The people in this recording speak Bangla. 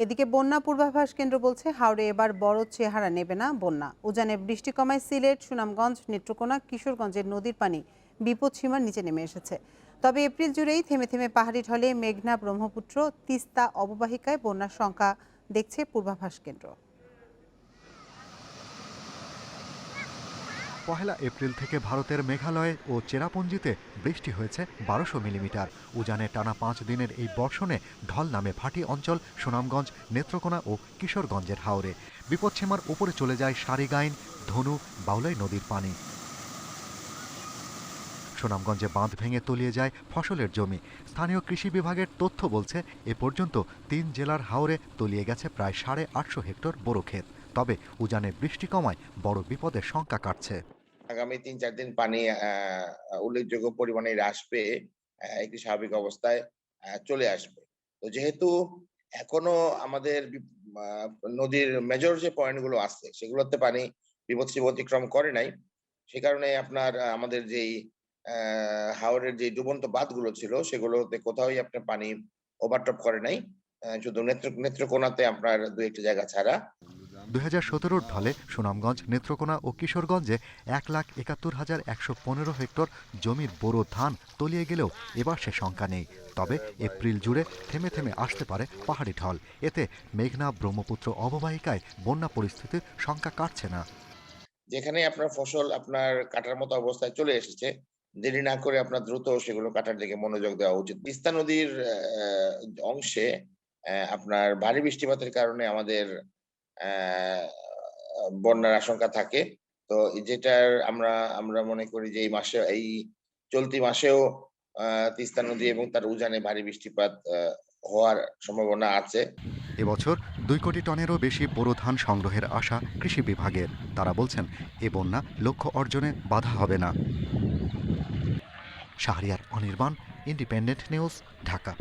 এদিকে বন্যা পূর্বাভাস কেন্দ্র বলছে হাওরে এবার বড় চেহারা নেবে না বন্যা। উজানে বৃষ্টি কমায় সিলেট, সুনামগঞ্জ, নেত্রকোনা, কিশোরগঞ্জের নদীর পানি বিপদসীমার নিচে নেমে এসেছে। তবে এপ্রিল জুড়েই থেমে থেমে পাহাড়ি ঢলে মেঘনা, ব্রহ্মপুত্র, তিস্তা অববাহিকায় বন্যার সংখ্যা দেখছে পূর্বাভাস কেন্দ্র। পহেলা এপ্রিল থেকে ভারতের মেঘালয়ে ও চেরাপুঞ্জিতে বৃষ্টি হয়েছে 1200 মিলিমিটার। উজানে টানা 5 দিনের এই বর্ষণে ঢল নামে ভাটি অঞ্চল, সুনামগঞ্জ, নেত্রকোনা ও কিশোরগঞ্জের হাওরে। বিপদসীমার উপরে চলে যায় সারিগাইন, ধনু, বাউলাই নদীর পানি। সুনামগঞ্জে বাঁধ ভেঙে তলিয়ে যায় ফসলের জমি। স্থানীয় কৃষি বিভাগের তথ্য বলছে এ পর্যন্ত 3 জেলার হাওরে তলিয়ে গেছে প্রায় 850 হেক্টর বোরো ক্ষেত। তবে উজানে বৃষ্টি কমায় বড় বিপদের শঙ্কা কাটছে। আগামী ৩-৪ দিন পানি উল্লেখযোগ্য পরিমাণে হ্রাস পেয়ে একটি স্বাভাবিক অবস্থায় চলে আসবে। তো যেহেতু এখনো আমাদের আ নদীর মেজর যে পয়েন্ট গুলো আছে সেগুলোতে পানি বিপদসীমা অতিক্রম করে নাই। সে কারণে আপনার আমাদের যেই হাওরের যে ডুবন্ত বাঁধগুলো ছিল সেগুলোতে কোথাওই আপনার পানি ওভারটপ করে নাই। শুধু নেত্রকোনাতে আপনার ২-১ টি জায়গা ছাড়া। 2017-র ঢলে সুনামগঞ্জ, নেত্রকোনা ও কিশোরগঞ্জে 1,71,115 হেক্টর জমির বোরো ধান তলিয়ে গেলেও এবার সে শঙ্কা নেই। তবে এপ্রিল জুড়ে থেমে থেমে আসতে পারে পাহাড়ি ঢল। এতে মেঘনা, ব্রহ্মপুত্র অববাহিকায় বন্যা পরিস্থিতির শঙ্কা কাটছে না। যেখানে আপনার ফসল আপনার কাটার মতো অবস্থায় চলে এসেছে, দেরি না করে আপনার দ্রুত সেগুলো কাটার দিকে মনোযোগ দেওয়া উচিত। তিস্তা নদীর অংশে আপনার ভারী বৃষ্টিপাতের কারণে আমাদের বন্যার আশঙ্কা থাকে। তো যেটার আমরা আমরা মনে করি যে এই চলতি মাসেও তিস্তা নদী এবং তার উজানে ভারী বৃষ্টিপাত হওয়ার সম্ভাবনা আছে। এবছর 2 কোটি টনেরও বেশি বোরো ধান সংগ্রহের আশা কৃষি বিভাগের। তারা বলছেন এ বন্যা লক্ষ্য অর্জনে বাধা হবে না। Shahriar Anirban, independent news, Dhaka.